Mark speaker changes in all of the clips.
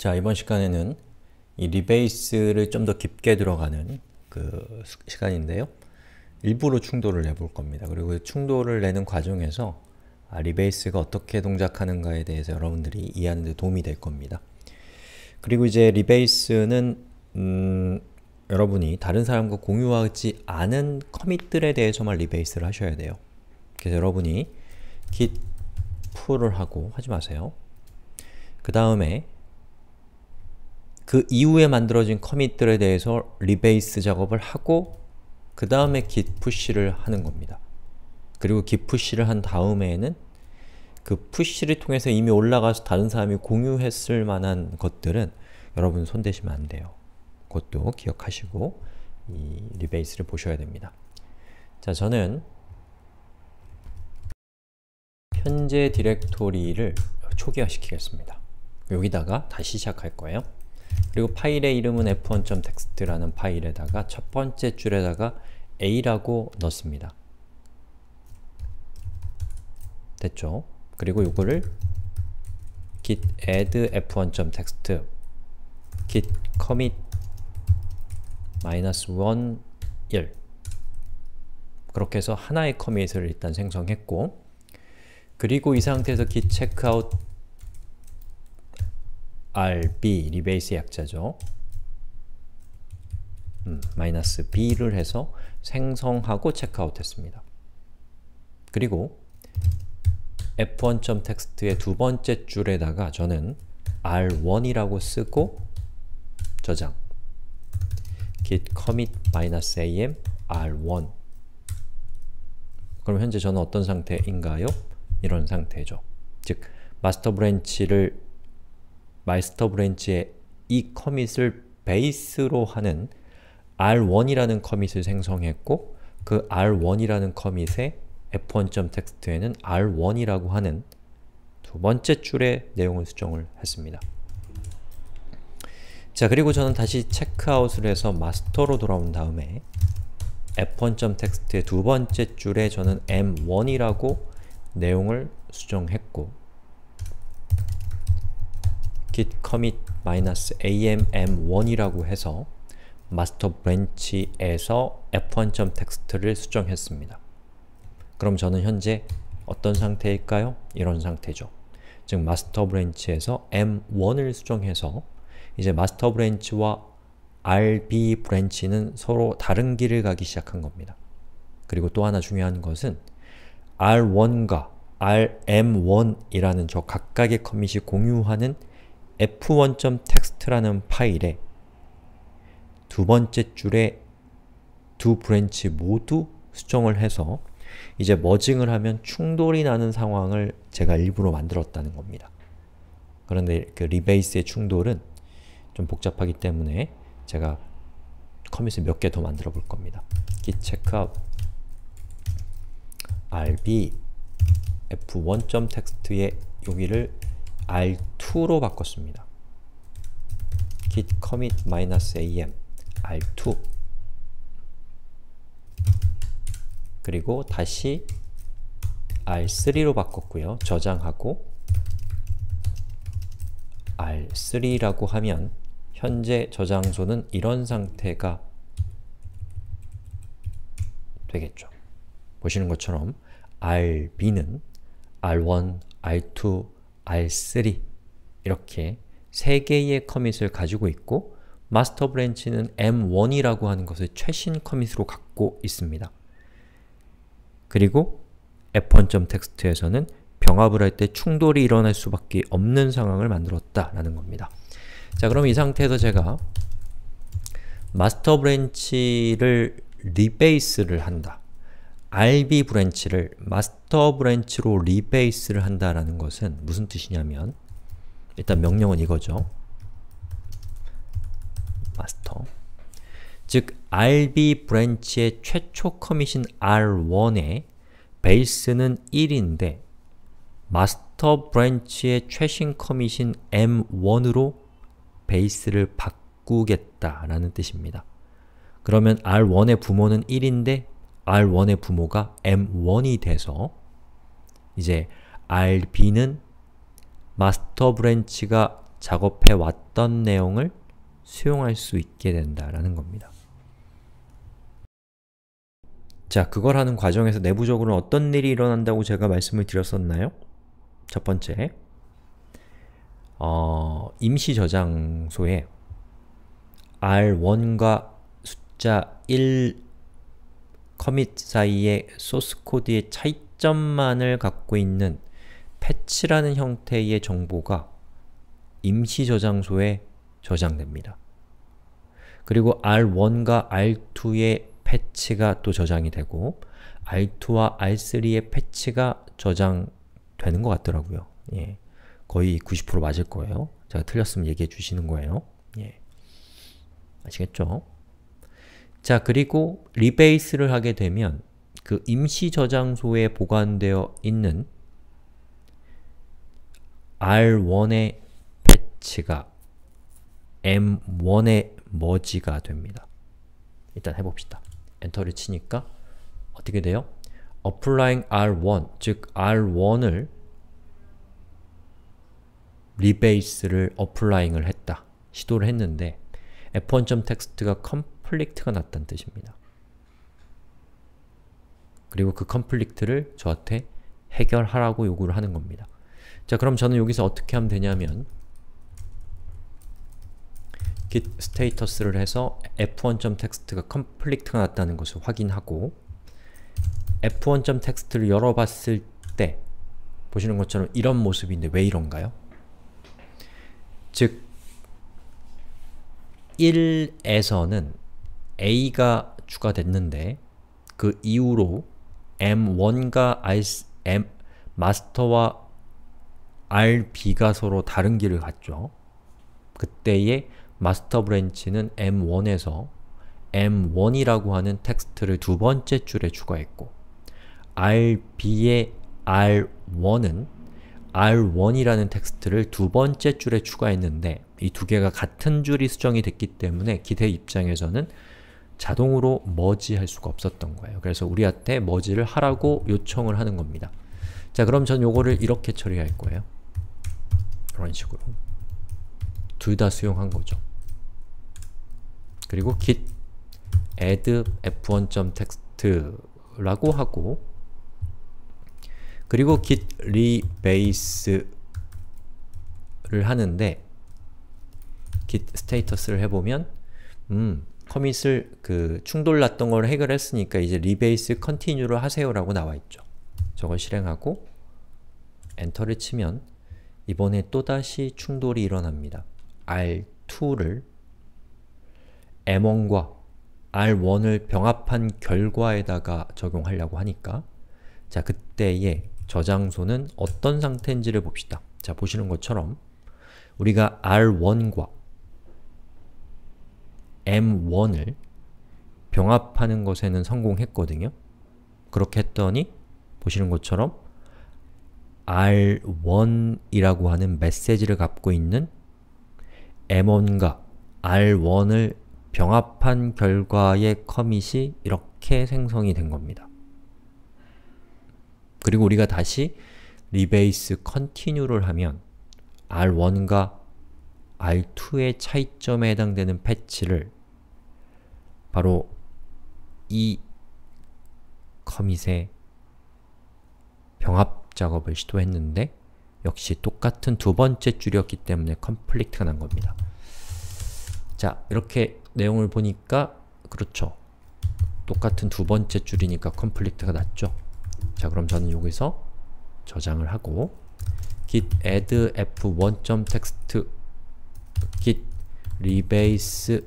Speaker 1: 자, 이번 시간에는 이 리베이스를 좀 더 깊게 들어가는 시간인데요. 일부러 충돌을 내볼 겁니다. 그리고 충돌을 내는 과정에서 리베이스가 어떻게 동작하는가에 대해서 여러분들이 이해하는 데 도움이 될 겁니다. 그리고 이제 리베이스는 여러분이 다른 사람과 공유하지 않은 커밋들에 대해서만 리베이스를 하셔야 돼요. 그래서 여러분이 git pull을 하고 하지 마세요. 그 다음에 그 이후에 만들어진 커밋들에 대해서 리베이스 작업을 하고 그 다음에 git push를 하는 겁니다. 그리고 git push를 한 다음에는 그 push를 통해서 이미 올라가서 다른 사람이 공유했을 만한 것들은 여러분 손대시면 안 돼요. 그것도 기억하시고 이 리베이스를 보셔야 됩니다. 자, 저는 현재 디렉토리를 초기화시키겠습니다. 여기다가 다시 시작할 거예요. 그리고 파일의 이름은 f1.txt라는 파일에다가 첫 번째 줄에다가 a라고 넣습니다. 됐죠? 그리고 이거를 git add f1.txt git commit -1 1 그렇게 해서 하나의 커밋을 일단 생성했고, 그리고 이 상태에서 git checkout rb, 리베이스 약자죠. -b를 해서 생성하고 체크아웃 했습니다. 그리고 f1.txt의 두 번째 줄에다가 저는 r1이라고 쓰고 저장 git commit -am r1. 그럼 현재 저는 어떤 상태인가요? 이런 상태죠. 즉, 마스터 브랜치의 이 커밋을 베이스로 하는 r1이라는 커밋을 생성했고, 그 r1이라는 커밋에 f1.txt에는 r1이라고 하는 두 번째 줄의 내용을 수정을 했습니다. 자, 그리고 저는 다시 체크아웃을 해서 마스터로 돌아온 다음에 f1.txt의 두 번째 줄에 저는 m1이라고 내용을 수정했고, git commit -am m1이라고 해서 마스터 브랜치에서 f1.txt를 수정했습니다. 그럼 저는 현재 어떤 상태일까요? 이런 상태죠. 즉, 마스터 브랜치에서 m1을 수정해서 이제 마스터 브랜치와 rb 브랜치는 서로 다른 길을 가기 시작한 겁니다. 그리고 또 하나 중요한 것은 r1과 rm1이라는 저 각각의 커밋이 공유하는 f1.txt라는 파일에 두 번째 줄에 두 브랜치 모두 수정을 해서 이제 머징을 하면 충돌이 나는 상황을 제가 일부러 만들었다는 겁니다. 그런데 그 리베이스의 충돌은 좀 복잡하기 때문에 제가 커밋을 몇 개 더 만들어 볼 겁니다. git checkout rb f1.txt의 여기를 r2로 바꿨습니다. git commit -am r2 그리고 다시 r3로 바꿨고요. 저장하고 r3라고 하면 현재 저장소는 이런 상태가 되겠죠. 보시는 것처럼 rb는 r1, r2, r3 이렇게 세 개의 커밋을 가지고 있고, 마스터 브랜치는 m1이라고 하는 것을 최신 커밋으로 갖고 있습니다. 그리고 f1.txt에서는 병합을 할 때 충돌이 일어날 수밖에 없는 상황을 만들었다라는 겁니다. 자, 그럼 이 상태에서 제가 마스터 브랜치를 리베이스를 한다, rb 브랜치를 마스터 브랜치로 리베이스를 한다라는 것은 무슨 뜻이냐면, 일단 명령은 이거죠. 마스터. 즉, rb 브랜치의 최초 커밋인 r1의 베이스는 1인데 마스터 브랜치의 최신 커밋인 m1으로 베이스를 바꾸겠다라는 뜻입니다. 그러면 r1의 부모는 1인데 r1의 부모가 m1이 돼서 이제 rb는 마스터 브랜치가 작업해 왔던 내용을 수용할 수 있게 된다라는 겁니다. 자, 그걸 하는 과정에서 내부적으로 어떤 일이 일어난다고 제가 말씀을 드렸었나요? 첫 번째, 임시 저장소에 r1과 숫자 1 커밋 사이의 소스 코드의 차이점만을 갖고 있는 패치라는 형태의 정보가 임시 저장소에 저장됩니다. 그리고 r1과 r2의 패치가 또 저장이 되고 r2와 r3의 패치가 저장되는 것 같더라고요. 예. 거의 90% 맞을 거예요. 제가 틀렸으면 얘기해 주시는 거예요. 예. 아시겠죠? 자, 그리고 리베이스를 하게 되면 그 임시 저장소에 보관되어 있는 r1의 패치가 m1에 머지가 됩니다. 일단 해봅시다. 엔터를 치니까 어떻게 돼요? applying r1, 즉 r1을 리베이스를 applying을 했다. 시도를 했는데 f1.text가 complete가 났다는 뜻입니다. 그리고 그 complete를 저한테 해결하라고 요구를 하는 겁니다. 자, 그럼 저는 여기서 어떻게 하면 되냐면 git status를 해서 f1.text가 complete가 났다는 것을 확인하고 f1.text를 열어봤을 때 보시는 것처럼 이런 모습인데 왜 이런가요? 즉 1에서는 a가 추가됐는데 그 이후로 m1과 마스터와 rb가 서로 다른 길을 갔죠. 그때의 마스터 브랜치는 m1에서 m1이라고 하는 텍스트를 두 번째 줄에 추가했고 rb의 r1은 r1이라는 텍스트를 두 번째 줄에 추가했는데 이 두 개가 같은 줄이 수정이 됐기 때문에 기대 입장에서는 자동으로 머지할 수가 없었던 거예요. 그래서 우리한테 머지를 하라고 요청을 하는 겁니다. 자, 그럼 전 요거를 이렇게 처리할 거예요. 그런 식으로. 둘 다 수용한 거죠. 그리고 git add f1.text 라고 하고 그리고 git rebase를 하는데 git status를 해보면 커밋을 충돌 났던 걸 해결했으니까 이제 rebase continue를 하세요 라고 나와있죠. 저걸 실행하고 엔터를 치면 이번에 또다시 충돌이 일어납니다. r2를 m1과 r1을 병합한 결과에다가 적용하려고 하니까 자, 그때의 저장소는 어떤 상태인지를 봅시다. 자, 보시는 것처럼 우리가 r1과 m1을 병합하는 것에는 성공했거든요. 그렇게 했더니 보시는 것처럼 r1이라고 하는 메시지를 갖고 있는 m1과 r1을 병합한 결과의 커밋이 이렇게 생성이 된 겁니다. 그리고 우리가 다시 rebase continue를 하면 r1과 r2의 차이점에 해당되는 패치를 바로 이 커밋에 병합 작업을 시도했는데 역시 똑같은 두 번째 줄이었기 때문에 complete가 난 겁니다. 자, 이렇게 내용을 보니까 그렇죠. 똑같은 두 번째 줄이니까 complete가 났죠. 자, 그럼 저는 여기서 저장을 하고 git add f1.text git rebase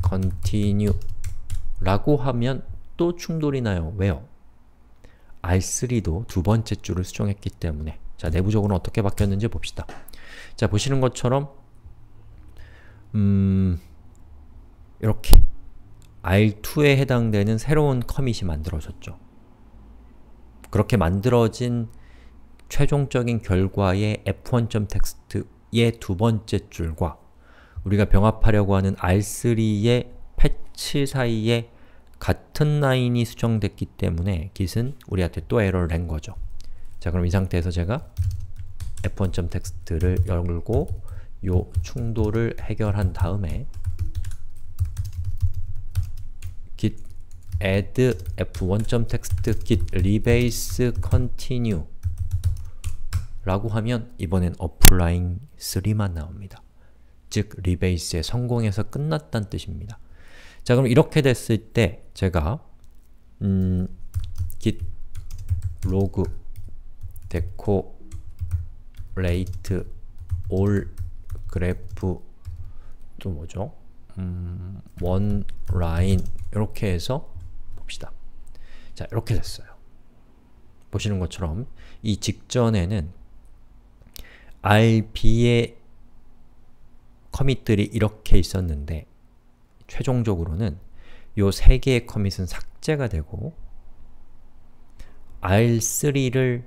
Speaker 1: continue 라고 하면 또 충돌이 나요. 왜요? r3도 두 번째 줄을 수정했기 때문에. 자, 내부적으로 어떻게 바뀌었는지 봅시다. 자, 보시는 것처럼 이렇게 r2에 해당되는 새로운 커밋이 만들어졌죠. 그렇게 만들어진 최종적인 결과의 f1.text의 두 번째 줄과 우리가 병합하려고 하는 r3의 패치 사이에 같은 라인이 수정됐기 때문에 git은 우리한테 또 에러를 낸 거죠. 자, 그럼 이 상태에서 제가 f1.text를 열고 요 충돌을 해결한 다음에 git add f1.text git rebase continue 라고 하면 이번엔 applying 3만 나옵니다. 즉, 리베이스의 성공해서 끝났다는 뜻입니다. 자, 그럼 이렇게 됐을 때 제가 git log decorate all graph 또 뭐죠? one line 이렇게 해서 봅시다. 자, 이렇게 됐어요. 보시는 것처럼 이 직전에는 RB의 커밋들이 이렇게 있었는데 최종적으로는 요 세 개의 커밋은 삭제가 되고 R3를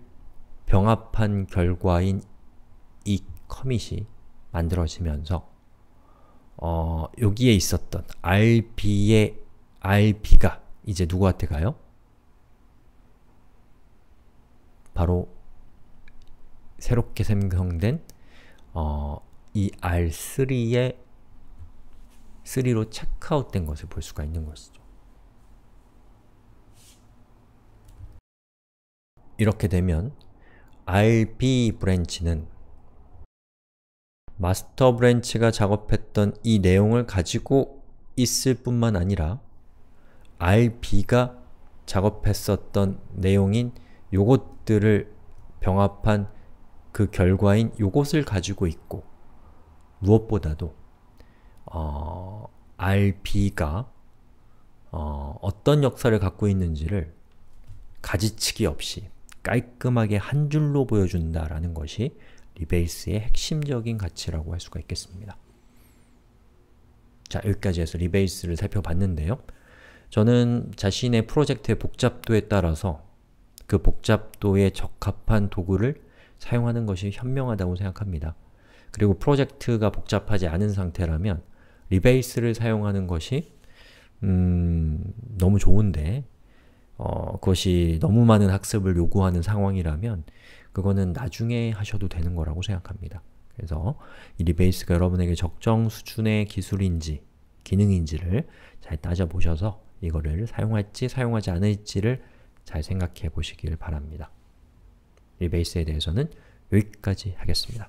Speaker 1: 병합한 결과인 이 커밋이 만들어지면서 여기에 있었던 RB가 이제 누구한테 가요? 바로 새롭게 생성된 이 R3의 3로 체크아웃된 것을 볼 수가 있는 것이죠. 이렇게 되면 RB 브랜치는 마스터 브랜치가 작업했던 이 내용을 가지고 있을 뿐만 아니라 RB가 작업했었던 내용인 요것들을 병합한 그 결과인 요것을 가지고 있고 무엇보다도 RB가 어떤 역사를 갖고 있는지를 가지치기 없이 깔끔하게 한 줄로 보여준다라는 것이 리베이스의 핵심적인 가치라고 할 수가 있겠습니다. 자, 여기까지 해서 리베이스를 살펴봤는데요. 저는 자신의 프로젝트의 복잡도에 따라서 그 복잡도에 적합한 도구를 사용하는 것이 현명하다고 생각합니다. 그리고 프로젝트가 복잡하지 않은 상태라면 리베이스를 사용하는 것이 너무 좋은데 그것이 너무 많은 학습을 요구하는 상황이라면 그거는 나중에 하셔도 되는 거라고 생각합니다. 그래서 이 리베이스가 여러분에게 적정 수준의 기술인지 기능인지를 잘 따져보셔서 이거를 사용할지 사용하지 않을지를 잘 생각해 보시길 바랍니다. 리베이스에 대해서는 여기까지 하겠습니다.